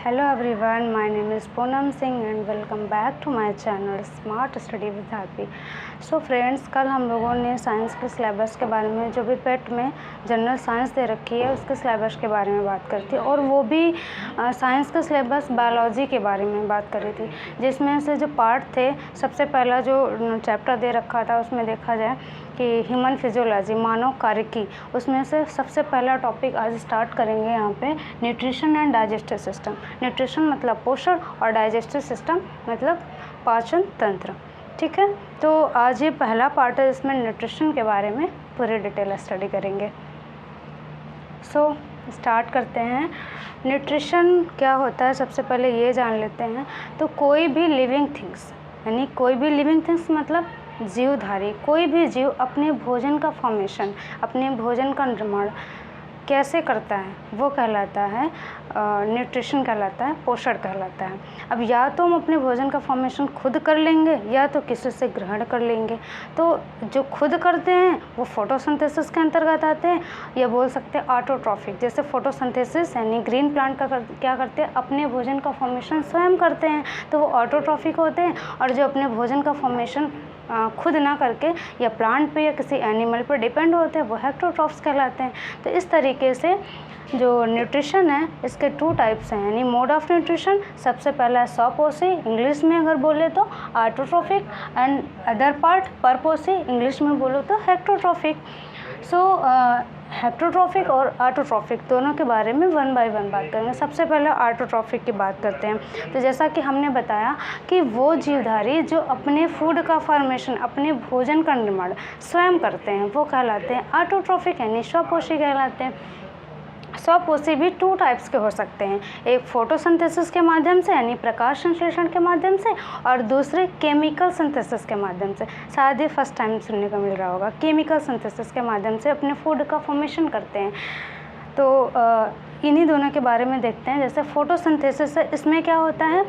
Hello everyone, my name is Poonam Singh and welcome back to my channel Smart Study with Happy। So friends, कल हम लोगों ने science के syllabus के बारे में, जो भी पेट में जनरल साइंस दे रखी है उसके सिलेबस के बारे में बात करी थी, और वो भी साइंस का सिलेबस बायोलॉजी के बारे में बात करी थी, जिसमें से जो पार्ट थे, सबसे पहला जो चैप्टर दे रखा था उसमें देखा जाए कि ह्यूमन फिजियोलॉजी, मानव कार्यकी, उसमें से सबसे पहला टॉपिक आज स्टार्ट करेंगे यहाँ पे nutrition and digestive system. Nutrition मतलब पोषण और डाइजेस्टिव सिस्टम मतलब पाचन तंत्र। ठीक है, तो आज ये पहला पार्ट है, इसमें न्यूट्रिशन के बारे में पूरी डिटेल स्टडी करेंगे। सो स्टार्ट करते हैं। न्यूट्रिशन क्या होता है सबसे पहले ये जान लेते हैं। तो कोई भी लिविंग थिंग्स, यानी कोई भी लिविंग थिंग्स मतलब जीवधारी, कोई भी जीव अपने भोजन का फॉर्मेशन, अपने भोजन का निर्माण कैसे करता है वो कहलाता है न्यूट्रिशन कहलाता है, पोषण कहलाता है। अब या तो हम अपने भोजन का फॉर्मेशन खुद कर लेंगे या तो किसी से ग्रहण कर लेंगे। तो जो खुद करते हैं वो फोटोसिंथेसिस के अंतर्गत आते हैं, या बोल सकते हैं ऑटोट्रॉफिक। जैसे फोटोसिंथेसिस यानी ग्रीन प्लांट का क्या करते हैं, अपने भोजन का फॉर्मेशन स्वयं करते हैं, तो वो ऑटोट्रॉफिक होते हैं। और जो अपने भोजन का फॉर्मेशन खुद ना करके या प्लांट पे या किसी एनिमल पर डिपेंड होते हैं वो हेक्टोट्रॉफ्स कहलाते हैं। तो इस तरीके से जो न्यूट्रिशन है इसके 2 टाइप्स हैं, यानी मोड ऑफ न्यूट्रिशन। सबसे पहला है स्वपोषी, इंग्लिश में अगर बोले तो ऑटोट्रॉफिक, एंड अदर पार्ट परपोषी, इंग्लिश में बोलो तो हेक्टोट्रॉफिक। सो हेक्टोट्रॉफिक और ऑटोट्रॉफिक दोनों के बारे में 1 बाय 1 बात करेंगे। सबसे पहले ऑटोट्रॉफिक की बात करते हैं। तो जैसा कि हमने बताया कि वो जीवधारी जो अपने फूड का फॉर्मेशन, अपने भोजन का निर्माण स्वयं करते हैं वो कहलाते हैं ऑटोट्रॉफिक, यानी स्वपोषी कहलाते हैं। स्वपोषी भी 2 टाइप्स के हो सकते हैं, एक फोटोसिंथेसिस के माध्यम से यानी प्रकाश संश्लेषण के माध्यम से, और दूसरे केमिकल सिंथेसिस के माध्यम से। शायद ये फर्स्ट टाइम सुनने को मिल रहा होगा, केमिकल सिंथेसिस के माध्यम से अपने फूड का फॉर्मेशन करते हैं। तो इन्हीं दोनों के बारे में देखते हैं। जैसे फोटोसिंथेसिस है, इसमें क्या होता है,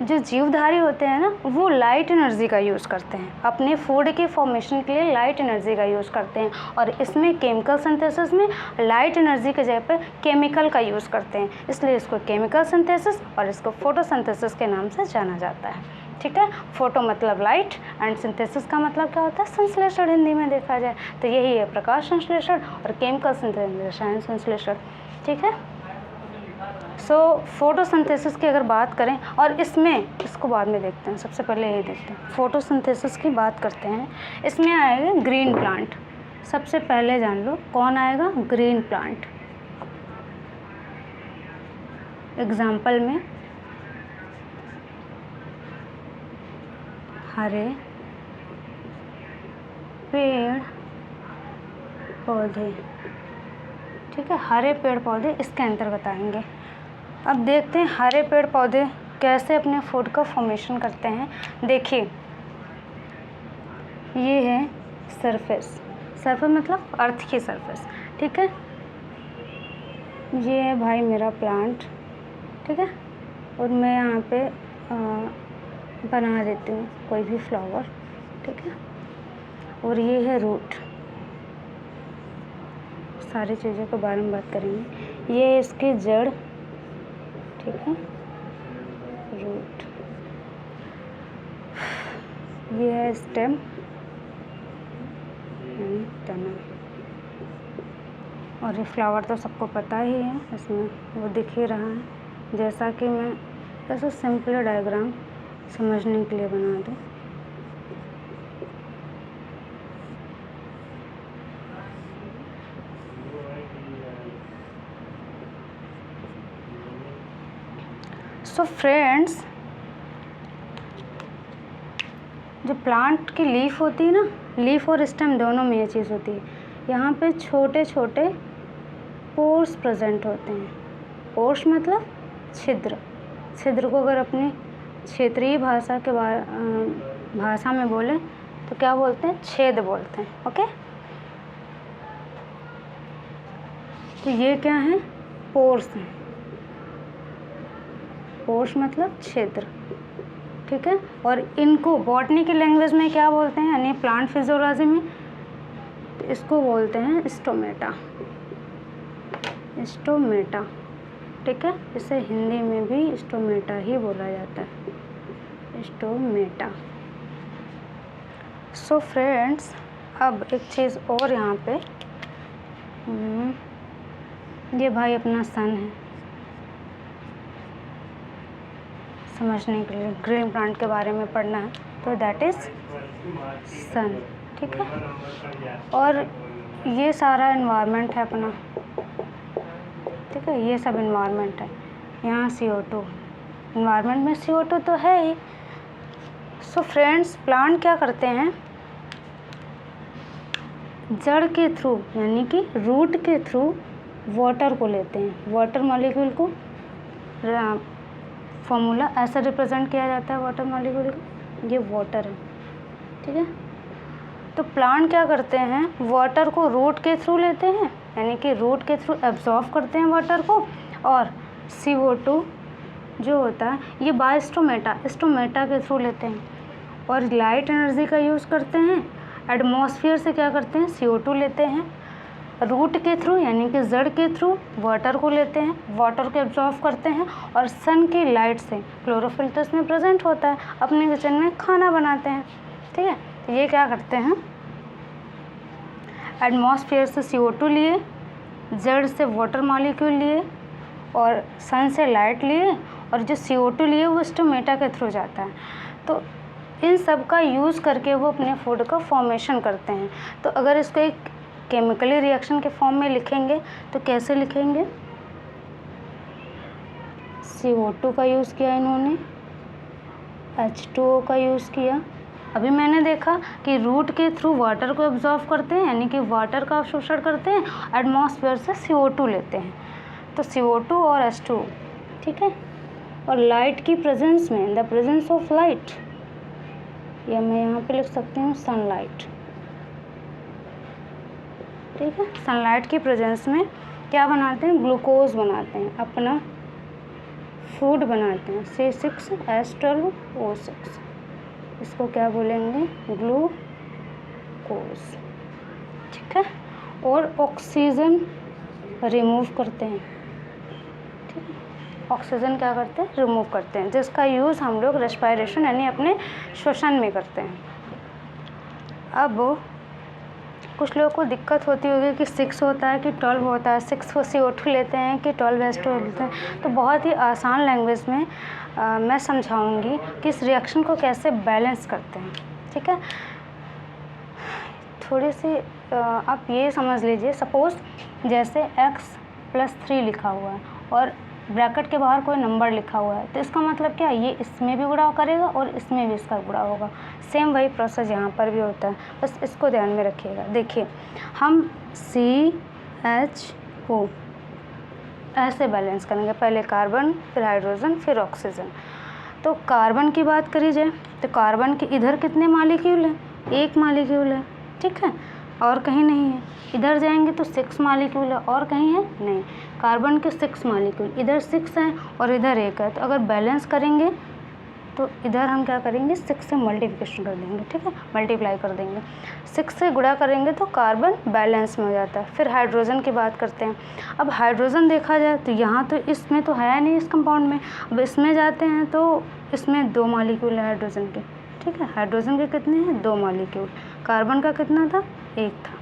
जो जीवधारी होते हैं ना वो लाइट एनर्जी का यूज़ करते हैं, अपने फूड के फॉर्मेशन के लिए लाइट एनर्जी का यूज़ करते हैं। और इसमें केमिकल सिंथेसिस में लाइट एनर्जी के जगह पे केमिकल का यूज़ करते हैं, इसलिए इसको केमिकल सिंथेसिस और इसको फोटोसिंथेसिस के नाम से जाना जाता है। ठीक है, फोटो मतलब लाइट एंड सिंथेसिस का मतलब क्या होता है, संश्लेषण हिंदी में देखा जाए तो यही है, प्रकाश संश्लेषण, और केमिकल सिंथेसिस संश्लेषण। ठीक है, सो फोटोसिंथेसिस की अगर बात करें, और इसमें इसको बाद में देखते हैं, सबसे पहले यही देखते हैं। फोटोसिंथेसिस की बात करते हैं, इसमें आएगा ग्रीन प्लांट। सबसे पहले जान लो कौन आएगा, ग्रीन प्लांट। एग्जाम्पल में हरे पेड़ पौधे। ठीक है, हरे पेड़ पौधे इसके अंतर्गत आएंगे। अब देखते हैं हरे पेड़ पौधे कैसे अपने फूड का फॉर्मेशन करते हैं। देखिए, ये है सरफेस, सरफेस मतलब अर्थ की सरफेस। ठीक है, ये है भाई मेरा प्लांट। ठीक है, और मैं यहाँ पे बना देती हूँ कोई भी फ्लावर। ठीक है, और ये है रूट। सारी चीज़ों के बारे में बात करेंगे। ये इसकी जड़, ठीक है, रूट। ये है स्टेम, तना। और ये फ्लावर तो सबको पता ही है, इसमें वो दिख ही रहा है। जैसा कि मैं ऐसा सिंपल डायग्राम समझने के लिए बना दूँ। सो फ्रेंड्स, जो प्लांट की लीफ होती है ना, लीफ और स्टेम दोनों में ये चीज़ होती है, यहाँ पे छोटे छोटे पोर्स प्रेजेंट होते हैं। पोर्स मतलब छिद्र। छिद्र को अगर अपनी क्षेत्रीय भाषा के भाषा में बोले तो क्या बोलते हैं, छेद बोलते हैं। ओके, तो ये क्या है, पोर्स हैं। पोर्स मतलब क्षेत्र। ठीक है, और इनको बॉटनी की लैंग्वेज में क्या बोलते हैं, यानी प्लांट फिजियोलॉजी में तो इसको बोलते हैं स्टोमेटा। स्टोमेटा। ठीक है, इसे हिंदी में भी स्टोमेटा ही बोला जाता है, स्टोमेटा। सो फ्रेंड्स, अब एक चीज़ और यहाँ पे, ये भाई अपना सन है, समझने के लिए ग्रीन प्लांट के बारे में पढ़ना है तो दैट इज़ सन, ठीक है। और ये सारा इन्वायरमेंट है अपना, ठीक है, ये सब इन्वायरमेंट है। यहाँ CO2, इन्वायरमेंट में CO2 तो है ही। सो फ्रेंड्स, प्लांट क्या करते हैं, जड़ के थ्रू यानी कि रूट के थ्रू वाटर को लेते हैं। वाटर मॉलिक्यूल को फॉर्मूला ऐसा रिप्रेजेंट किया जाता है वाटर मॉलिक्यूल को, ये वाटर है, ठीक है। तो प्लांट क्या करते हैं, वाटर को रूट के थ्रू लेते हैं, यानी कि रूट के थ्रू एब्जॉर्ब करते हैं वाटर को, और CO2 जो होता है ये बाय स्टोमेटा के थ्रू लेते हैं। और लाइट एनर्जी का यूज़ करते हैं, एटमॉस्फेयर से क्या करते हैं, CO2 लेते हैं, रूट के थ्रू यानी कि जड़ के थ्रू वाटर को लेते हैं, वाटर को एब्जॉर्ब करते हैं, और सन की लाइट से, क्लोरोफिल तो इसमें प्रेजेंट होता है, अपने किचन में खाना बनाते हैं, ठीक है। तो ये क्या करते हैं, एटमॉस्फेयर से CO2 लिए, जड़ से वाटर मॉलिक्यूल लिए, और सन से लाइट लिए, और जो CO2 लिए वो स्टोमेटा के थ्रू जाता है। तो इन सब का यूज़ करके वो अपने फूड का फॉर्मेशन करते हैं। तो अगर इसको एक केमिकली रिएक्शन के फॉर्म में लिखेंगे तो कैसे लिखेंगे, CO2 का यूज़ किया इन्होंने, H2O का यूज़ किया। अभी मैंने देखा कि रूट के थ्रू वाटर को एब्जॉर्ब करते हैं, यानी कि वाटर का अवशोषण करते हैं, एटमॉस्फेयर से CO2 लेते हैं, तो CO2 और H2O, ठीक है। और लाइट की प्रेजेंस में, द प्रेजेंस ऑफ लाइट, या मैं यहाँ पे लिख सकती हूँ सनलाइट, ठीक है। सनलाइट की प्रेजेंस में क्या बनाते हैं, ग्लूकोज बनाते हैं, अपना फूड बनाते हैं, C6H12O6, इसको क्या बोलेंगे, ग्लूकोज, ठीक है। और ऑक्सीजन रिमूव करते हैं, ठीक है, ऑक्सीजन क्या करते हैं, रिमूव करते हैं, जिसका यूज़ हम लोग रेस्पिरेशन यानी अपने श्वसन में करते हैं। अब कुछ लोगों को दिक्कत होती होगी कि 6 होता है कि 12 होता है, 6 को CO2 लेते हैं कि 12 H2O लेते हैं। तो बहुत ही आसान लैंग्वेज में मैं समझाऊंगी कि इस रिएक्शन को कैसे बैलेंस करते हैं, ठीक है। थोड़ी सी आप ये समझ लीजिए, सपोज़ जैसे x+3 लिखा हुआ है और ब्रैकेट के बाहर कोई नंबर लिखा हुआ है, तो इसका मतलब क्या, ये इसमें भी गुणा करेगा और इसमें भी इसका गुणा होगा। सेम वही प्रोसेस यहाँ पर भी होता है, बस इसको ध्यान में रखिएगा। देखिए, हम CHO ऐसे बैलेंस करेंगे, पहले कार्बन, फिर हाइड्रोजन, फिर ऑक्सीजन। तो कार्बन की बात करी जाए तो कार्बन के इधर कितने मॉलिक्यूल हैं, 1 मॉलिक्यूल है, ठीक है, और कहीं नहीं है। इधर जाएंगे तो 6 मॉलिक्यूल है, और कहीं है नहीं। कार्बन के 6 मॉलिक्यूल, इधर 6 हैं और इधर 1 है, तो अगर बैलेंस करेंगे तो इधर हम क्या करेंगे, 6 से मल्टीप्लिकेशन कर देंगे, ठीक है, मल्टीप्लाई कर देंगे, 6 से गुणा करेंगे तो कार्बन बैलेंस में हो जाता है। फिर हाइड्रोजन की बात करते हैं। अब हाइड्रोजन देखा जाए तो यहाँ तो इसमें तो है नहीं इस कंपाउंड में, अब इसमें जाते हैं तो इसमें 2 मॉलिक्यूल है हाइड्रोजन के, ठीक है। हाइड्रोजन के कितने हैं, 2 मॉलिक्यूल। कार्बन का कितना था, 1 था,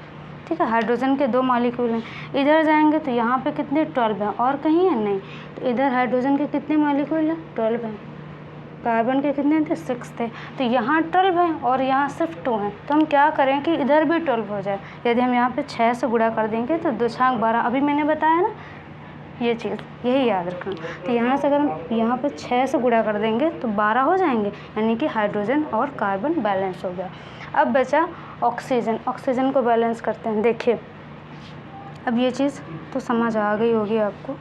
ठीक है। हाइड्रोजन के 2 मॉलिक्यूल हैं। इधर जाएंगे तो यहाँ पे कितने, 12 हैं, और कहीं है नहीं। तो इधर हाइड्रोजन के कितने मॉलिक्यूल हैं, 12 हैं। कार्बन के कितने थे, 6 थे, तो यहाँ 12 है और यहाँ सिर्फ 2 हैं। तो हम क्या करें कि इधर भी 12 हो जाए। यदि हम यहाँ पे 6 से गुणा कर देंगे तो 2 छांक 12, अभी मैंने बताया ना ये चीज़, यही याद रखना। तो यहाँ से अगर हम यहाँ पे 6 से गुणा कर देंगे तो 12 हो जाएंगे, यानी कि हाइड्रोजन और कार्बन बैलेंस हो गया। अब बचा ऑक्सीजन, ऑक्सीजन को बैलेंस करते हैं। देखिए, अब ये चीज़ तो समझ आ गई होगी आपको,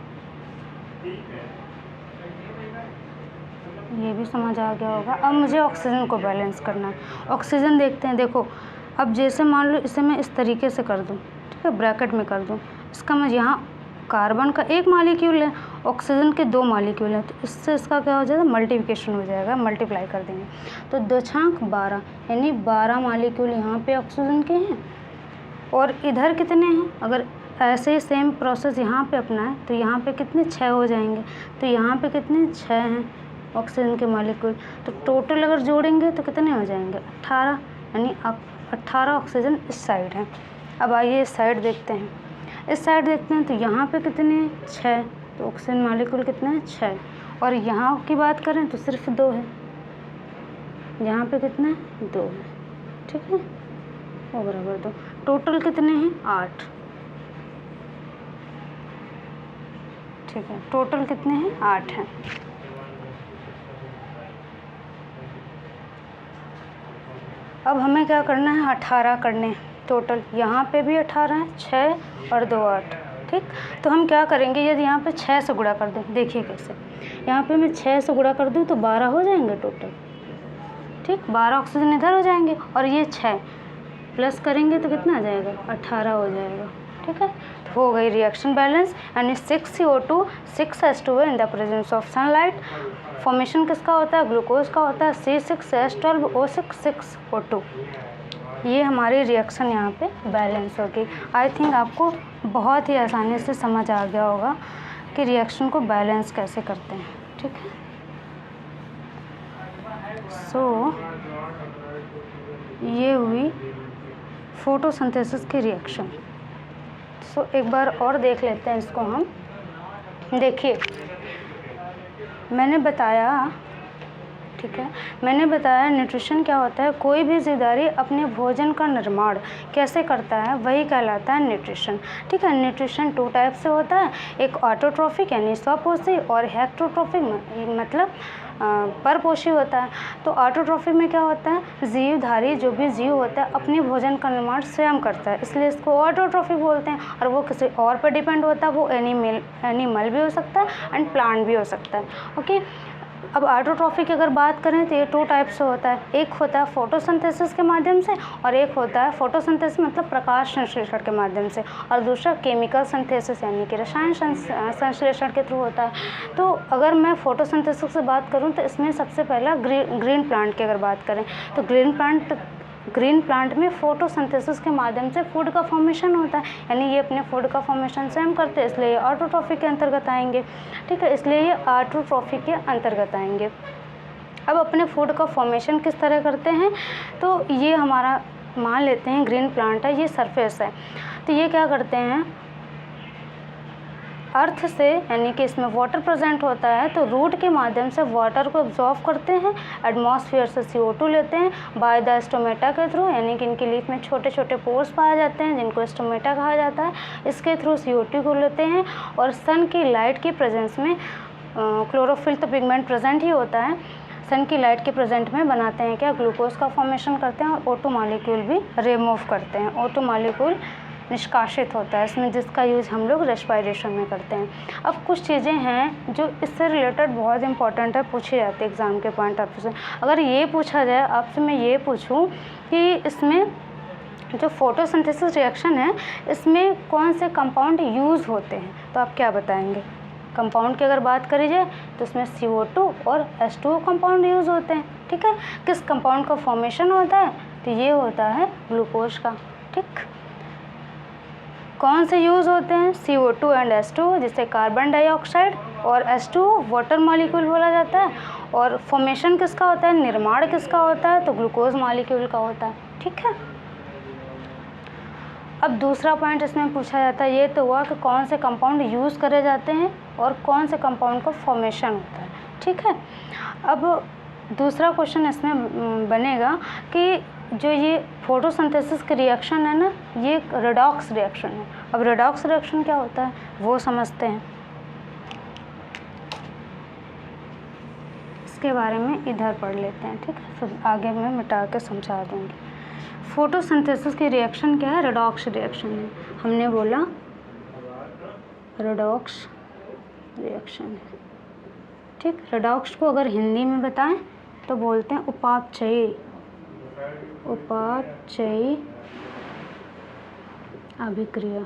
ये भी समझ आ गया होगा। अब मुझे ऑक्सीजन को बैलेंस करना है। ऑक्सीजन देखते हैं, देखो, अब जैसे मान लो इसे मैं इस तरीके से कर दूं, ठीक है, ब्रैकेट में कर दूं, इसका मैं यहाँ कार्बन का 1 मॉलिक्यूल है, ऑक्सीजन के 2 मॉलिक्यूल हैं, तो इससे इसका क्या हो जाएगा, मल्टीप्लिकेशन हो जाएगा, मल्टीप्लाई कर देंगे तो 2 छांक 12, यानी 12 मॉलिक्यूल यहाँ पे ऑक्सीजन के हैं। और इधर कितने हैं, अगर ऐसे ही सेम प्रोसेस यहाँ पे अपनाएं तो यहाँ पे कितने 6 हो जाएंगे, तो यहाँ पे कितने 6 हैं ऑक्सीजन के मॉलिक्यूल, तो टोटल अगर जोड़ेंगे तो कितने हो जाएंगे 18, यानी 18 ऑक्सीजन इस साइड है। अब आइए इस साइड देखते हैं, इस साइड देखते हैं तो यहाँ पे कितने 6, तो ऑक्सीजन मॉलिक्यूल कितने हैं 6, और यहाँ की बात करें तो सिर्फ 2 है, यहाँ पे कितने 2 है, ठीक है, वो बराबर 2, टोटल कितने हैं 8, ठीक है, टोटल कितने हैं 8 हैं। अब हमें क्या करना है 18 करने टोटल, यहाँ पे भी 18 है, 6 और 2 8, ठीक। तो हम क्या करेंगे, यदि यहाँ पे 6 से गुणा कर दें, देखिए कैसे, यहाँ पे मैं 6 से गुणा कर दूँ तो 12 हो जाएंगे टोटल, ठीक, 12 ऑक्सीजन इधर हो जाएंगे, और ये 6 प्लस करेंगे तो कितना आ जाएगा 18 हो जाएगा, ठीक है। तो हो गई रिएक्शन बैलेंस, यानी 6 CO2 6 H2O in the presence of sunlight. Formation किसका होता है, ग्लूकोज का होता है, C6H12O6 6O2। ये हमारी रिएक्शन यहाँ पे बैलेंस होगी। आई थिंक आपको बहुत ही आसानी से समझ आ गया होगा कि रिएक्शन को बैलेंस कैसे करते हैं, ठीक है। सो ये हुई फोटोसिंथेसिस की रिएक्शन। सो एक बार और देख लेते हैं इसको हम। देखिए मैंने बताया, ठीक है, मैंने बताया न्यूट्रिशन क्या होता है, कोई भी जीवधारी अपने भोजन का निर्माण कैसे करता है वही कहलाता है न्यूट्रिशन, ठीक है। न्यूट्रिशन 2 टाइप से होता है, एक ऑटोट्रॉफिक यानी स्वपोषी, और हेक्टोट्रॉफिक मतलब परपोषी होता है। तो ऑटोट्रॉफिक में क्या होता है, जीवधारी जो भी जीव होता है अपने भोजन का निर्माण स्वयं करता है, इसलिए इसको ऑटोट्रॉफिक बोलते हैं, और वो किसी और पर डिपेंड होता है, वो एनिमल भी हो सकता है एंड प्लांट भी हो सकता है, ओके। अब ऑटोट्रॉफी की अगर बात करें तो ये 2 टाइप से होता है, एक होता है फोटोसिंथेसिस के माध्यम से, और एक होता है फोटोसिंथेसिस मतलब प्रकाश संश्लेषण के माध्यम से, और दूसरा केमिकल सिंथेसिस यानी कि रसायन संश्लेषण के थ्रू होता है। तो अगर मैं फोटोसिंथेसिस से बात करूं तो इसमें सबसे पहला ग्रीन प्लांट की अगर बात करें तो ग्रीन प्लांट में फोटोसिंथेसिस के माध्यम से फूड का फॉर्मेशन होता है, यानी ये अपने फूड का फॉर्मेशन स्वयं करते हैं, इसलिए ये ऑटोट्रॉफी के अंतर्गत आएंगे, ठीक है, इसलिए ये ऑटोट्रॉफी के अंतर्गत आएंगे। अब अपने फूड का फॉर्मेशन किस तरह करते हैं, तो ये हमारा मान लेते हैं ग्रीन प्लांट है, ये सरफेस है, तो ये क्या करते हैं अर्थ से, यानी कि इसमें वाटर प्रेजेंट होता है, तो रूट के माध्यम से वाटर को एब्जॉर्व करते हैं, एटमॉस्फेयर से CO2 लेते हैं बाय द स्टोमेटा के थ्रू, यानी कि इनकी लीफ में छोटे छोटे पोर्स पाए जाते हैं जिनको स्टोमेटा कहा जाता है, इसके थ्रू CO2 को लेते हैं, और सन की लाइट की प्रेजेंस में क्लोरोफिल तो पिगमेंट प्रेजेंट ही होता है, सन की लाइट के प्रेजेंट में बनाते हैं क्या, ग्लूकोज का फॉर्मेशन करते हैं, और O2 मॉलिक्यूल भी रिमूव करते हैं, O2 मॉलिक्यूल निष्कासित होता है इसमें, जिसका यूज़ हम लोग रेस्पिरेशन में करते हैं। अब कुछ चीज़ें हैं जो इससे रिलेटेड बहुत इंपॉर्टेंट है, पूछी जाती है एग्ज़ाम के पॉइंट ऑफ व्यू से। अगर ये पूछा जाए आपसे, मैं ये पूछूं कि इसमें जो फोटोसिंथेसिस रिएक्शन है इसमें कौन से कंपाउंड यूज़ होते हैं, तो आप क्या बताएंगे। कंपाउंड की अगर बात करी जाए तो इसमें CO2 और H2O कंपाउंड यूज़ होते हैं, ठीक है। किस कंपाउंड का फॉर्मेशन होता है, तो ये होता है ग्लूकोज का, ठीक। कौन से यूज़ होते हैं, CO2 एंड H2O, जिसे कार्बन डाइऑक्साइड, और H2O वाटर मॉलिक्यूल बोला जाता है, और फॉर्मेशन किसका होता है, निर्माण किसका होता है, तो ग्लूकोज मॉलिक्यूल का होता है, ठीक है। अब दूसरा पॉइंट इसमें पूछा जाता है, ये तो हुआ कि कौन से कंपाउंड यूज़ करे जाते हैं और कौन से कंपाउंड का फॉर्मेशन होता है, ठीक है। अब दूसरा क्वेश्चन इसमें बनेगा कि जो ये फोटोसिंथेसिस की रिएक्शन है ना, ये रेडॉक्स रिएक्शन है। अब रेडॉक्स रिएक्शन क्या होता है वो समझते हैं, इसके बारे में इधर पढ़ लेते हैं, ठीक है, फिर आगे मैं मिटा के समझा दूँगी। फोटोसिंथेसिस की रिएक्शन क्या है, रेडॉक्स रिएक्शन है। हमने बोला रेडॉक्स रिएक्शन है, ठीक। रेडॉक्स को अगर हिंदी में बताएं तो बोलते हैं उपापचयी अभिक्रिया।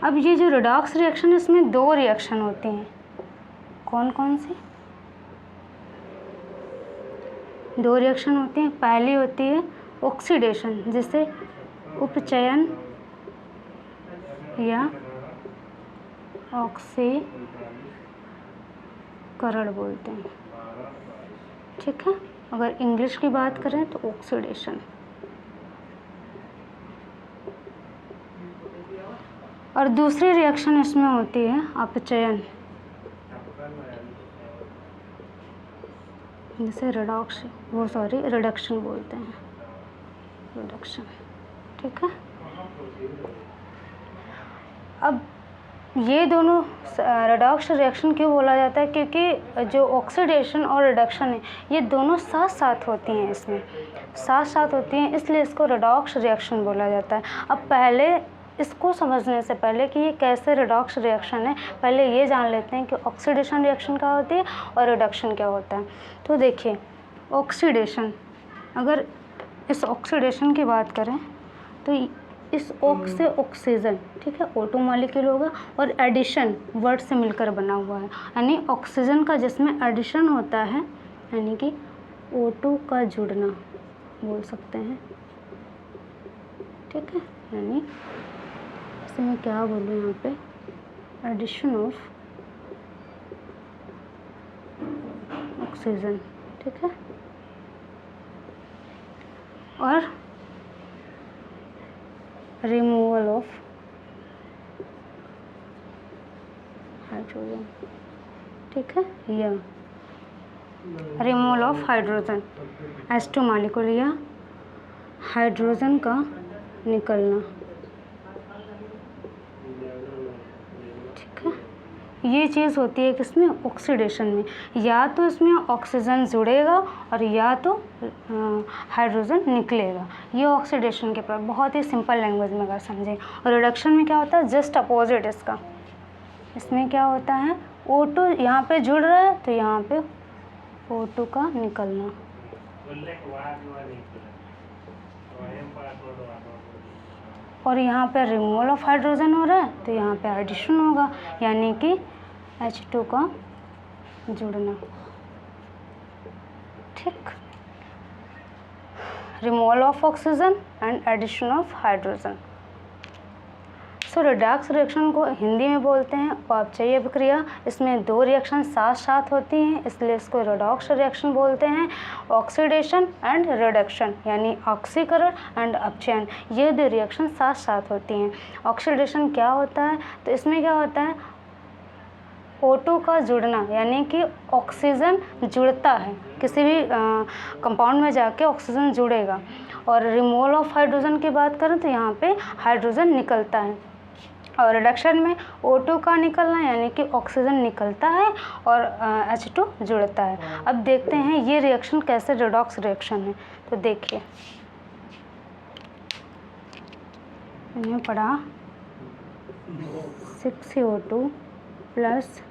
अब ये जो रेडॉक्स रिएक्शन है इसमें 2 रिएक्शन होती हैं, कौन कौन सी, 2 रिएक्शन होती हैं। पहली होती है ऑक्सीडेशन, जिसे उपचयन या ऑक्सीकरण बोलते हैं। ठीक है, अगर इंग्लिश की बात करें तो ऑक्सीडेशन। और दूसरी रिएक्शन इसमें होती है अपचयन, जिसे रिडक्शन बोलते हैं, रिडक्शन। ठीक है, अब ये दोनों रेडॉक्स रिएक्शन क्यों बोला जाता है, क्योंकि जो ऑक्सीडेशन और रिडक्शन है ये दोनों साथ साथ होती हैं, इसमें साथ साथ होती हैं, इसलिए इसको रेडॉक्स रिएक्शन बोला जाता है। अब पहले इसको समझने से पहले कि ये कैसे रेडॉक्स रिएक्शन है, पहले ये जान लेते हैं कि ऑक्सीडेशन रिएक्शन क्या होती है और रिडक्शन क्या होता है। तो देखिए, ऑक्सीडेशन, अगर इस ऑक्सीडेशन की बात करें तो इस ऑक्स से ऑक्सीजन, ठीक है, ऑटो मॉलिक्यूल होगा, और एडिशन वर्ड से मिलकर बना हुआ है, यानी ऑक्सीजन का जिसमें एडिशन होता है, यानी कि O2 का जुड़ना बोल सकते हैं। ठीक है, यानी इसमें क्या बोलूँ यहाँ पे, एडिशन ऑफ ऑक्सीजन। ठीक है, और रिमूवल ऑफ हाइड्रोजन। ठीक है, या removal of hydrogen, H2 molecule या हाइड्रोजन का निकलना। ठीक है, ये चीज़ होती है किसमें, ऑक्सीडेशन में, या तो इसमें ऑक्सीजन जुड़ेगा और या तो हाइड्रोजन निकलेगा। ये ऑक्सीडेशन के पर बहुत ही सिंपल लैंग्वेज में अगर समझें। और रिडक्शन में क्या होता है, जस्ट अपोजिट इसका। इसमें क्या होता है, O2 यहाँ पे जुड़ रहा है तो यहाँ पे O2 का निकलना, और यहाँ पे रिमूवल ऑफ हाइड्रोजन हो रहा है तो यहाँ पे एडिशन होगा, यानी कि H2 का जुड़ना। ठीक, removal of oxygen and addition of hydrogen. So redox reaction को हिंदी में बोलते हैं अपचयी अभिक्रिया। इसमें दो रिएक्शन साथ साथ होती हैं, इसलिए इसको रेडॉक्स रिएक्शन बोलते हैं। ऑक्सीडेशन एंड रिडक्शन, यानी ऑक्सीकरण एंड अपचयन, ये दो रिएक्शन साथ साथ होती हैं। ऑक्सीडेशन क्या होता है, तो इसमें क्या होता है, O2 का जुड़ना, यानी कि ऑक्सीजन जुड़ता है, किसी भी कंपाउंड में जाके ऑक्सीजन जुड़ेगा। और रिमूवल ऑफ हाइड्रोजन की बात करें तो यहाँ पे हाइड्रोजन निकलता है। और रिडक्शन में O2 का निकलना, यानी कि ऑक्सीजन निकलता है और H2 जुड़ता है। अब देखते हैं ये रिएक्शन कैसे रेडॉक्स रिएक्शन है। तो देखिए, मैंने पढ़ा 6CO2 प्लस,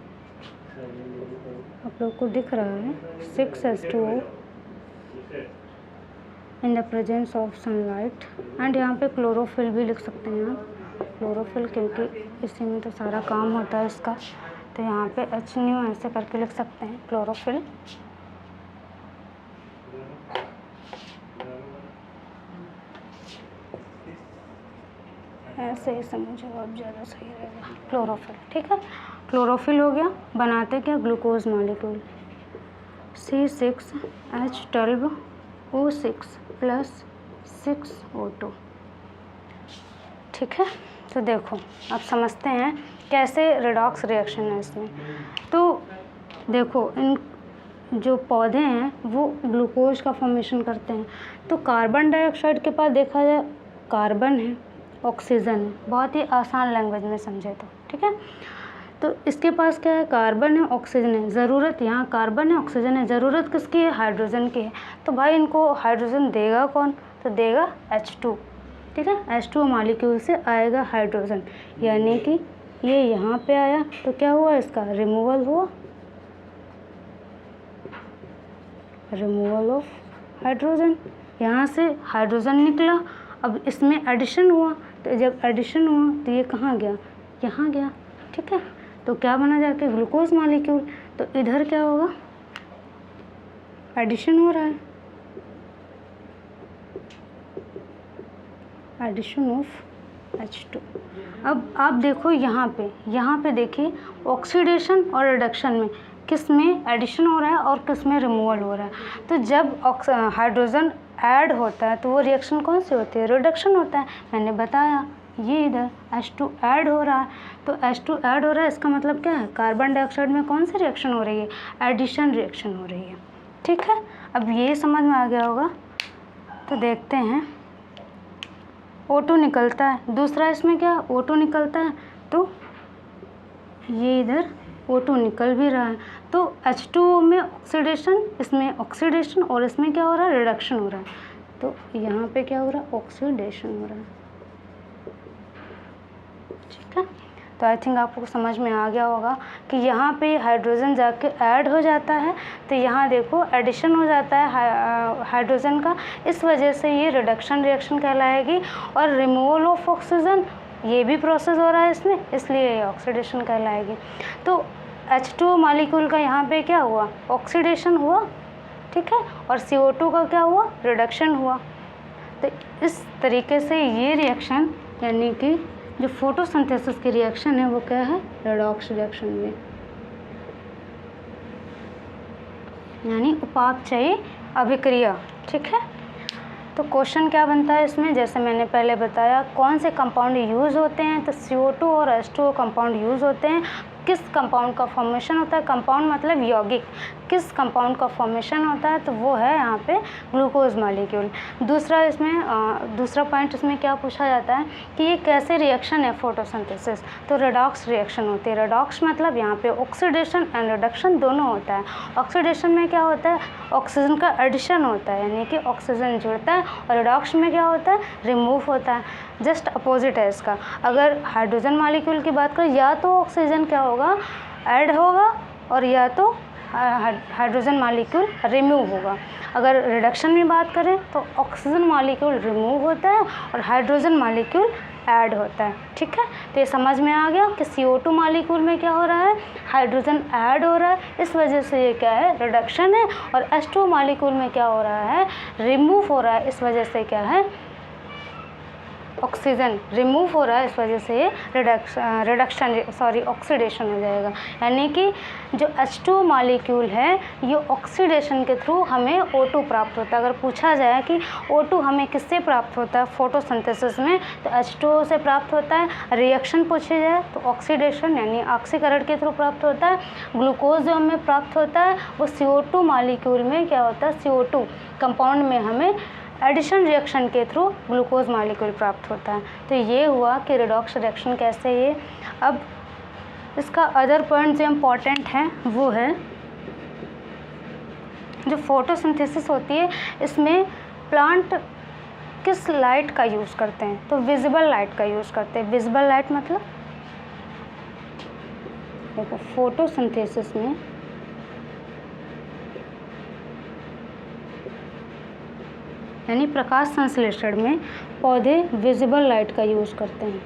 आप लोग को दिख रहा है 6H2O in the presence of sunlight, and यहाँ पे क्लोरोफिल भी लिख सकते हैं आप, क्लोरोफिल, क्योंकि इसी में तो सारा काम होता है इसका। तो यहाँ पे H ऐसे करके लिख सकते हैं, क्लोरोफिल। ऐसे ही समझो आप, ज़्यादा सही रहेगा, क्लोरोफिल। ठीक है, क्लोरोफिल हो गया, बनाते क्या, glucose molecule C6H12O6 plus 6O2। ठीक है, तो देखो अब समझते हैं कैसे रेडॉक्स रिएक्शन है इसमें। तो देखो, इन जो पौधे हैं वो ग्लूकोज का फॉर्मेशन करते हैं। तो कार्बन डाइऑक्साइड के पास देखा जाए, कार्बन है, ऑक्सीजन है, बहुत ही आसान लैंग्वेज में समझे तो। ठीक है, तो इसके पास क्या है, कार्बन है, ऑक्सीजन है, ज़रूरत यहाँ कार्बन है, ऑक्सीजन है, ज़रूरत किसकी है, हाइड्रोजन की है। तो भाई इनको हाइड्रोजन देगा कौन, तो देगा H2। ठीक है, H2 मॉलिक्यूल से आएगा हाइड्रोजन, यानी कि ये यहाँ पे आया तो क्या हुआ, इसका रिमूवल हुआ, रिमूवल ऑफ हाइड्रोजन, यहाँ से हाइड्रोजन निकला। अब इसमें एडिशन हुआ, तो जब एडिशन हुआ तो ये कहाँ गया, यहाँ गया। ठीक है, तो क्या बना जाके ग्लूकोज मॉलिक्यूल। तो इधर क्या होगा, एडिशन हो रहा है, एडिशन ऑफ H2। अब आप देखो यहाँ पे देखिए ऑक्सीडेशन और रिडक्शन में किस में एडिशन हो रहा है और किस में रिमूवल हो रहा है। तो जब हाइड्रोजन ऐड होता है तो वो रिएक्शन कौन सी होती है, रिडक्शन होता है। मैंने बताया ये इधर H2 ऐड हो रहा है, तो H2 ऐड हो रहा है, इसका मतलब क्या है, कार्बन डाइऑक्साइड में कौन सी रिएक्शन हो रही है, एडिशन रिएक्शन हो रही है। ठीक है, अब ये समझ में आ गया होगा। तो देखते हैं, O2 निकलता है, दूसरा इसमें क्या O2 निकलता है, तो ये इधर O2 निकल भी रहा है, तो H2 में ऑक्सीडेशन, इसमें ऑक्सीडेशन और इसमें क्या हो रहा है, रिडक्शन हो रहा है। तो यहाँ पे क्या हो रहा है, ऑक्सीडेशन हो रहा है। ठीक है, तो आई थिंक आपको समझ में आ गया होगा कि यहाँ पे हाइड्रोजन जाके ऐड हो जाता है, तो यहाँ देखो एडिशन हो जाता है हाइड्रोजन का, इस वजह से ये रिडक्शन रिएक्शन कहलाएगी। और रिमूवल ऑफ ऑक्सीजन, ये भी प्रोसेस हो रहा है इसमें, इसलिए ये ऑक्सीडेशन कहलाएगी। तो H2 मॉलिक्यूल का यहाँ पे क्या हुआ, ऑक्सीडेशन हुआ। ठीक है, और CO2 का क्या हुआ, रिडक्शन हुआ। तो इस तरीके से ये रिएक्शन, यानी कि जो फोटोसिंथेसिस की रिएक्शन है वो क्या है, रेडॉक्स रिएक्शन में, यानी उपापचयी अभिक्रिया। ठीक है, तो क्वेश्चन क्या बनता है इसमें, जैसे मैंने पहले बताया कौन से कंपाउंड यूज़ होते हैं, तो CO2 और H2O कंपाउंड यूज़ होते हैं। किस कंपाउंड का फॉर्मेशन होता है, कंपाउंड मतलब यौगिक, किस कंपाउंड का फॉर्मेशन होता है, तो वो है यहाँ पे ग्लूकोज मॉलिक्यूल। दूसरा इसमें दूसरा पॉइंट इसमें क्या पूछा जाता है कि ये कैसे रिएक्शन है फोटोसिंथेसिस, तो रेडॉक्स रिएक्शन होती है। रेडॉक्स मतलब यहाँ पे ऑक्सीडेशन एंड रिडक्शन दोनों होता है। ऑक्सीडेशन में क्या होता है, ऑक्सीजन का एडिशन होता है, यानी कि ऑक्सीजन जुड़ता है, और रिडॉक्स में क्या होता है, रिमूव होता है। जस्ट अपोजिट है इसका। अगर हाइड्रोजन मॉलिक्यूल की बात करें, या तो ऑक्सीजन क्या होगा, ऐड होगा, और या तो हाइड्रोजन मॉलिक्यूल रिमूव होगा। अगर रिडक्शन में बात करें तो ऑक्सीजन मॉलिक्यूल रिमूव होता है और हाइड्रोजन मॉलिक्यूल ऐड होता है। ठीक है, तो ये समझ में आ गया कि CO2 मॉलिक्यूल में क्या हो रहा है, हाइड्रोजन ऐड हो रहा है, इस वजह से ये क्या है, रिडक्शन है। और H2 मॉलिक्यूल में क्या हो रहा है, रिमूव हो रहा है, इस वजह से क्या है, ऑक्सीजन रिमूव हो रहा है, इस वजह से ऑक्सीडेशन हो जाएगा। यानी कि जो H2 मॉलिक्यूल है ये ऑक्सीडेशन के थ्रू हमें O2 प्राप्त होता है। अगर पूछा जाए कि O2 हमें किससे प्राप्त होता है फोटोसिंथेसिस में, तो H2O से प्राप्त होता है। रिएक्शन पूछी जाए तो ऑक्सीडेशन यानी ऑक्सीकरण के थ्रू प्राप्त होता है। ग्लूकोज जो हमें प्राप्त होता है वो CO2 मॉलिक्यूल में क्या होता है, CO2 कंपाउंड में हमें एडिशन रिएक्शन के थ्रू ग्लूकोज मॉलिक्यूल प्राप्त होता है। तो ये हुआ कि रेडॉक्स रिएक्शन कैसे ये। अब इसका अदर पॉइंट जो इम्पॉर्टेंट है वो है जो फोटोसिंथेसिस होती है, इसमें प्लांट किस लाइट का यूज़ करते हैं, तो विजिबल लाइट का यूज़ करते हैं। विजिबल लाइट मतलब देखो फोटोसिंथेसिस में यानी प्रकाश संश्लेषण में पौधे विजिबल लाइट का यूज़ करते हैं।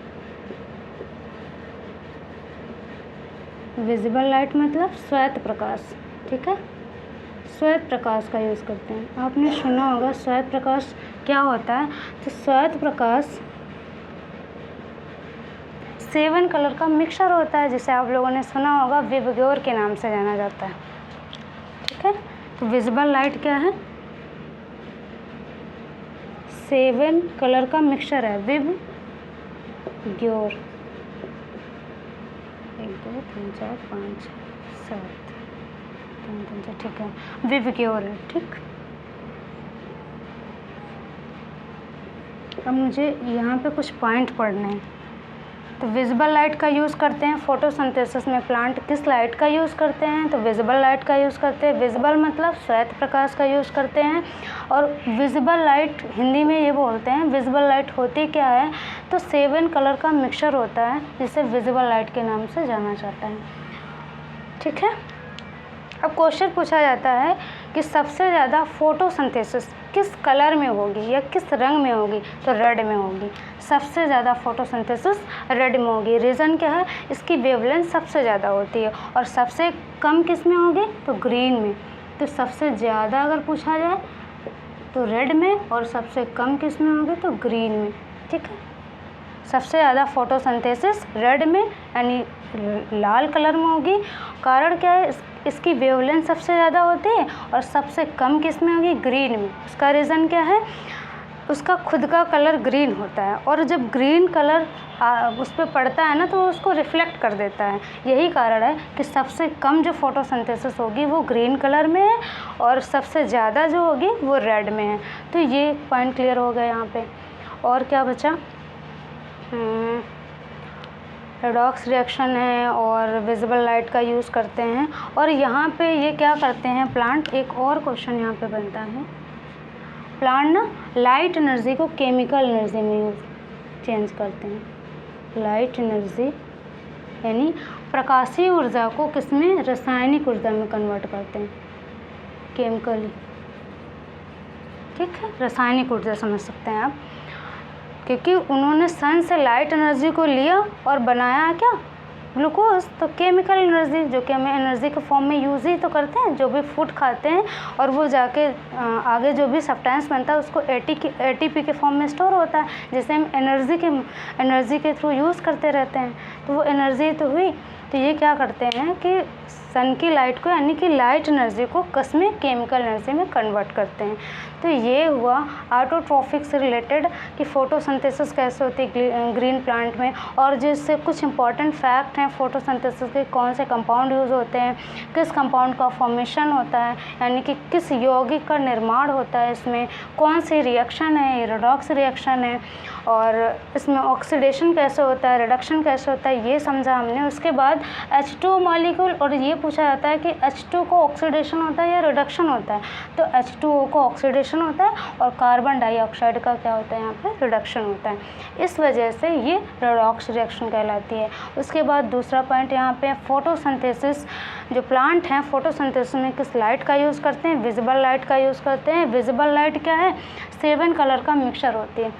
विजिबल लाइट मतलब श्वेत प्रकाश। ठीक है, श्वेत प्रकाश का यूज़ करते हैं। आपने सुना होगा श्वेत प्रकाश क्या होता है, तो श्वेत प्रकाश 7 कलर का मिक्सचर होता है, जिसे आप लोगों ने सुना होगा विबग्योर के नाम से जाना जाता है। ठीक है, तो विजिबल लाइट क्या है, 7 कलर का मिक्सचर है, विबग्योर। 1 2 3 4 5 7 3 3 4, ठीक है, विबग्योर है। ठीक, अब मुझे यहाँ पे कुछ पॉइंट पढ़ने हैं। तो विजिबल लाइट का यूज़ करते हैं फोटोसिंथेसिस में। प्लांट किस लाइट का यूज़ करते हैं, तो विजिबल लाइट का यूज़ करते हैं। विजिबल मतलब श्वेत प्रकाश का यूज़ करते हैं। और विजिबल लाइट हिंदी में ये बोलते हैं, विजिबल लाइट होती क्या है, तो 7 कलर का मिक्सचर होता है जिसे विजिबल लाइट के नाम से जाना जाता है। ठीक है, अब क्वेश्चन पूछा जाता है कि सबसे ज़्यादा फोटोसिंथेसिस किस कलर में होगी या किस रंग में होगी, तो रेड में होगी। सबसे ज़्यादा फोटोसिंथेसिस रेड में होगी। रीज़न क्या है, इसकी वेवलेंथ सबसे ज़्यादा होती है। और सबसे कम किस में होगी, तो ग्रीन में। तो सबसे ज़्यादा अगर पूछा जाए तो रेड में, और सबसे कम किस में होगी, तो ग्रीन में। ठीक है। सबसे ज़्यादा फोटोसिंथेसिस रेड में यानी लाल कलर में होगी। कारण क्या है, इसकी वेवलेंथ सबसे ज़्यादा होती है और सबसे कम किस में होगी, ग्रीन में। उसका रीज़न क्या है, उसका खुद का कलर ग्रीन होता है और जब ग्रीन कलर उस पर पड़ता है ना तो उसको रिफ्लेक्ट कर देता है। यही कारण है कि सबसे कम जो फोटोसिंथेसिस होगी वो ग्रीन कलर में है और सबसे ज़्यादा जो होगी वो रेड में है। तो ये पॉइंट क्लियर हो गया यहाँ पे। और क्या बचा, रेडॉक्स रिएक्शन है और विजिबल लाइट का यूज़ करते हैं। और यहाँ पे ये क्या करते हैं प्लांट, एक और क्वेश्चन यहाँ पे बनता है, प्लांट ना लाइट एनर्जी को केमिकल एनर्जी में चेंज करते हैं। लाइट एनर्जी यानी प्रकाशीय ऊर्जा को किसमें, रासायनिक ऊर्जा में कन्वर्ट करते हैं, केमिकली, ठीक है। रासायनिक ऊर्जा समझ सकते हैं आप, क्योंकि उन्होंने सन से लाइट एनर्जी को लिया और बनाया क्या, ग्लूकोज। तो केमिकल एनर्जी जो कि हमें एनर्जी के फॉर्म में यूज़ ही तो करते हैं, जो भी फूड खाते हैं और वो जाके आगे जो भी सब्सटेंस बनता है उसको एटीपी के फॉर्म में स्टोर होता है, जिसे हम एनर्जी के थ्रू यूज़ करते रहते हैं। तो वो एनर्जी तो हुई। तो ये क्या करते हैं कि सन की लाइट को यानी कि लाइट एनर्जी को किसमें, केमिकल एनर्जी में कन्वर्ट करते हैं। तो ये हुआ ऑटोट्रॉफिक से रिलेटेड कि फोटोसिंथेसिस कैसे होती है ग्रीन प्लांट में, और जिससे कुछ इंपॉर्टेंट फैक्ट हैं फोटोसिंथेसिस के, कौन से कंपाउंड यूज़ होते हैं, किस कंपाउंड का फॉर्मेशन होता है, यानी कि किस यौगिक का निर्माण होता है, इसमें कौन सी रिएक्शन है, रेडॉक्स रिएक्शन है, और इसमें ऑक्सीडेशन कैसे होता है, रिडक्शन कैसे होता है, ये समझा हमने। उसके बाद H2 मॉलिक्यूल, और ये पूछा जाता है कि H2 को ऑक्सीडेशन होता है या रिडक्शन होता है। तो H2O को ऑक्सीडेशन होता है और कार्बन डाइऑक्साइड का क्या होता है, यहाँ पे रिडक्शन होता है। इस वजह से ये रेडॉक्स रिएक्शन कहलाती है। उसके बाद दूसरा पॉइंट यहाँ पे, फोटोसिंथेसिस जो प्लांट हैं फोटोसिंथेसिस में किस लाइट का यूज़ करते हैं, विजिबल लाइट का यूज़ करते हैं। विजिबल लाइट क्या है, 7 कलर का मिक्सचर होती है,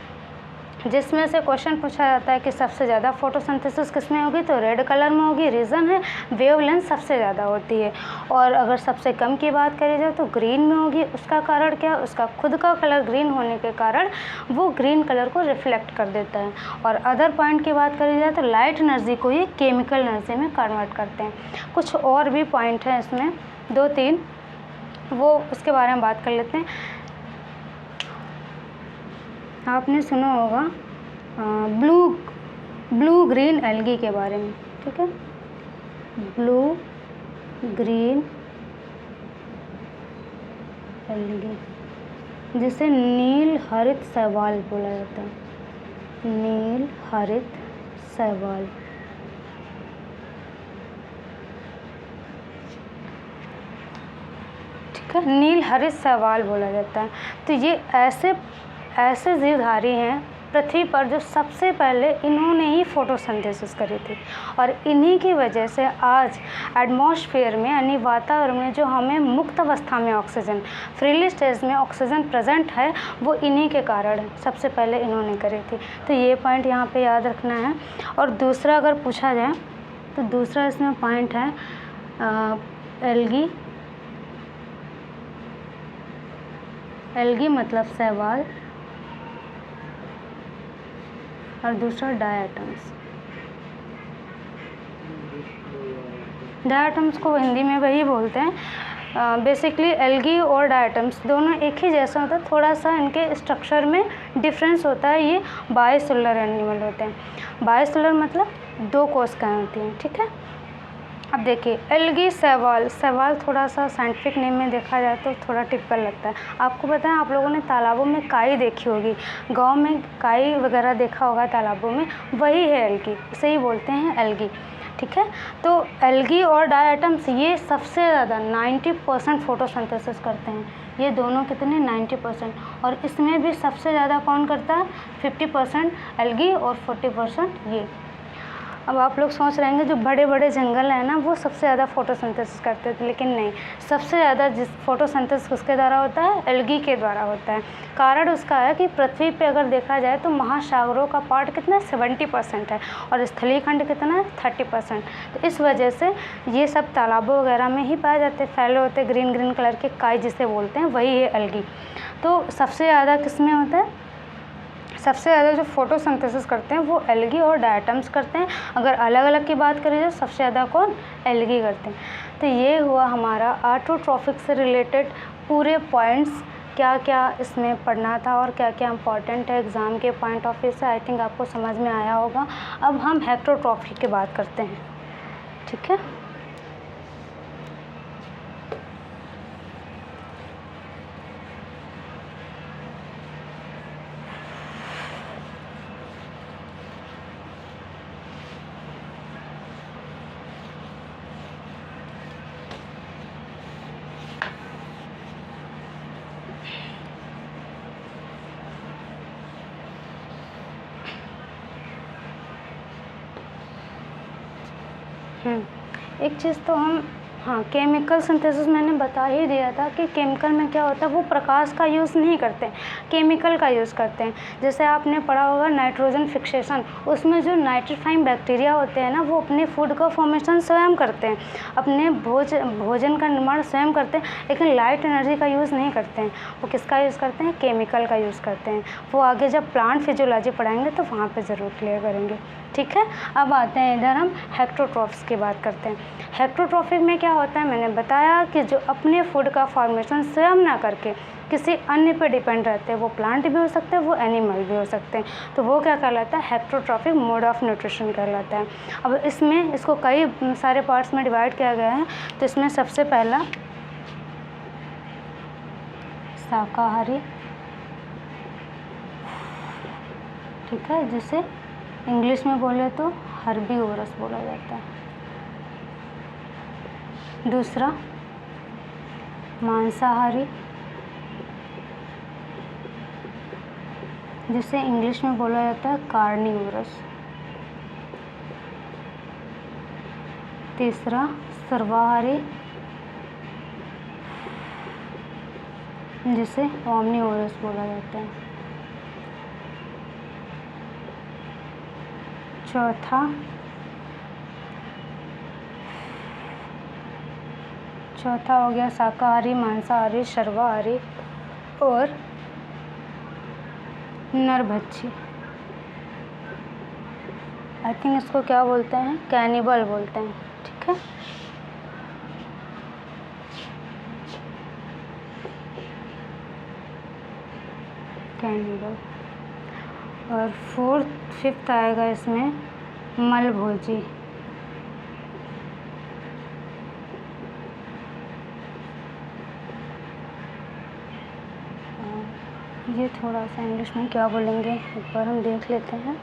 जिसमें से क्वेश्चन पूछा जाता है कि सबसे ज़्यादा फोटोसिंथेसिस किस में होगी, तो रेड कलर में होगी। रीज़न है वेवलेंथ सबसे ज़्यादा होती है। और अगर सबसे कम की बात करी जाए तो ग्रीन में होगी। उसका कारण क्या, उसका खुद का कलर ग्रीन होने के कारण वो ग्रीन कलर को रिफ्लेक्ट कर देता है। और अदर पॉइंट की बात करी जाए तो लाइट एनर्जी को ये केमिकल एनर्जी में कन्वर्ट करते हैं। कुछ और भी पॉइंट हैं इसमें 2-3, वो उसके बारे में बात कर लेते हैं। आपने सुना होगा ब्लू ग्रीन एल्गी के बारे में, ठीक है। ब्लू ग्रीन एल्गी, जिसे नील हरित शैवाल बोला जाता है। नील हरित शैवाल, ठीक है, नील हरित शैवाल बोला जाता है। तो ये ऐसे जीवधारी हैं पृथ्वी पर जो सबसे पहले इन्होंने ही फोटोसिंथेसिस करी थी, और इन्हीं की वजह से आज एटमॉस्फेयर में यानी वातावरण में जो हमें मुक्त अवस्था में ऑक्सीजन, फ्रीली स्टेज में ऑक्सीजन प्रेजेंट है, वो इन्हीं के कारण है। सबसे पहले इन्होंने करी थी। तो ये पॉइंट यहाँ पे याद रखना है। और दूसरा अगर पूछा जाए तो दूसरा इसमें पॉइंट है एल्गी मतलब शैवाल, और दूसरा डायटम्स। डायटम्स को हिंदी में वही बोलते हैं। बेसिकली एल्गी और डायटम्स दोनों एक ही जैसा होता है, थोड़ा सा इनके स्ट्रक्चर में डिफरेंस होता है। ये बायोसेलुलर एनिमल होते हैं। बायोसेलुलर मतलब 2 कोशिकाएं होती हैं, ठीक है। अब देखिए एल्गी शैवाल थोड़ा सा साइंटिफिक नेम में देखा जाए तो थोड़ा टिपिकल लगता है। आपको पता है, आप लोगों ने तालाबों में काई देखी होगी, गांव में काई वगैरह देखा होगा तालाबों में, वही है एल्गी, इसे ही बोलते हैं एल्गी, ठीक है। तो एल्गी और डायटम्स ये सबसे ज़्यादा 90% फोटोसिंथेसिस करते हैं। ये दोनों कितने, 90%। और इसमें भी सबसे ज़्यादा कौन करता है, 50% एल्गी और 40% ये। अब आप लोग सोच रहे होंगे जो बड़े बड़े जंगल हैं ना वो सबसे ज़्यादा फोटोसिंथेसिस करते थे, लेकिन नहीं, सबसे ज़्यादा जिस फोटोसिंथेसिस किसके द्वारा होता है, एल्गी के द्वारा होता है। कारण उसका है कि पृथ्वी पे अगर देखा जाए तो महासागरों का पार्ट कितना है, 70% है, और स्थलीय खंड कितना है, 30%। तो इस वजह से ये सब तालाबों वगैरह में ही पाए जाते, फैले होते ग्रीन कलर के काई जिसे बोलते हैं, वही है एल्गी। तो सबसे ज़्यादा किस में होता है, सबसे ज़्यादा जो फोटोसिंथेसिस करते हैं वो एल्गी और डायटम्स करते हैं। अगर अलग अलग की बात करें तो सबसे ज़्यादा कौन, एल्गी करते हैं। तो ये हुआ हमारा ऑटोट्रॉफिक से रिलेटेड पूरे पॉइंट्स, क्या क्या इसमें पढ़ना था और क्या क्या इंपॉर्टेंट है एग्ज़ाम के पॉइंट ऑफ व्यू से। आई थिंक आपको समझ में आया होगा। अब हम हेटरोट्रॉफी की बात करते हैं, ठीक है। एक चीज़ तो हम, हाँ, केमिकल सिंथेसिस मैंने बता ही दिया था कि केमिकल में क्या होता है, वो प्रकाश का यूज़ नहीं करते, केमिकल का यूज़ करते हैं। जैसे आपने पढ़ा होगा नाइट्रोजन फिक्सेशन, उसमें जो नाइट्रीफाइंग बैक्टीरिया होते हैं ना, वो अपने फूड का फॉर्मेशन स्वयं करते हैं, अपने भोजन का निर्माण स्वयं करते हैं, लेकिन लाइट एनर्जी का यूज़ नहीं करते हैं। वो किसका यूज़ करते हैं, केमिकल का यूज़ करते हैं। वो आगे जब प्लांट फिजियोलॉजी पढ़ाएंगे तो वहाँ पर ज़रूर क्लियर करेंगे, ठीक है। अब आते हैं इधर, हम हेटरोट्रॉफ्स की बात करते हैं। हेटरोट्रॉफिक में क्या होता है, मैंने बताया कि जो अपने फूड का फॉर्मेशन स्वयं ना करके किसी अन्य पे डिपेंड रहते हैं, वो प्लांट भी हो सकते हैं, वो एनिमल भी हो सकते हैं, तो वो क्या कहलाता है, हेटरोट्रॉफिक मोड ऑफ न्यूट्रिशन कहलाता है। अब इसमें इसको कई सारे पार्ट्स में डिवाइड किया गया है। तो इसमें सबसे पहला शाकाहारी, ठीक है, जिसे इंग्लिश में बोले तो हर्बीवोरस बोला जाता है। दूसरा मांसाहारी, जिसे इंग्लिश में बोला जाता है कार्निवोरस। तीसरा सर्वाहारी, जिसे ओमनीवोरस बोला जाता है। चौथा हो गया शाकाहारी, मांसाहारी, सर्वाहारी और नरभक्षी। आई थिंक इसको क्या बोलते हैं, कैनिबल बोलते हैं, ठीक है। कैनिबल। और फिफ्थ आएगा इसमें मलभोजी। ये थोड़ा सा इंग्लिश में क्या बोलेंगे एक बार हम देख लेते हैं।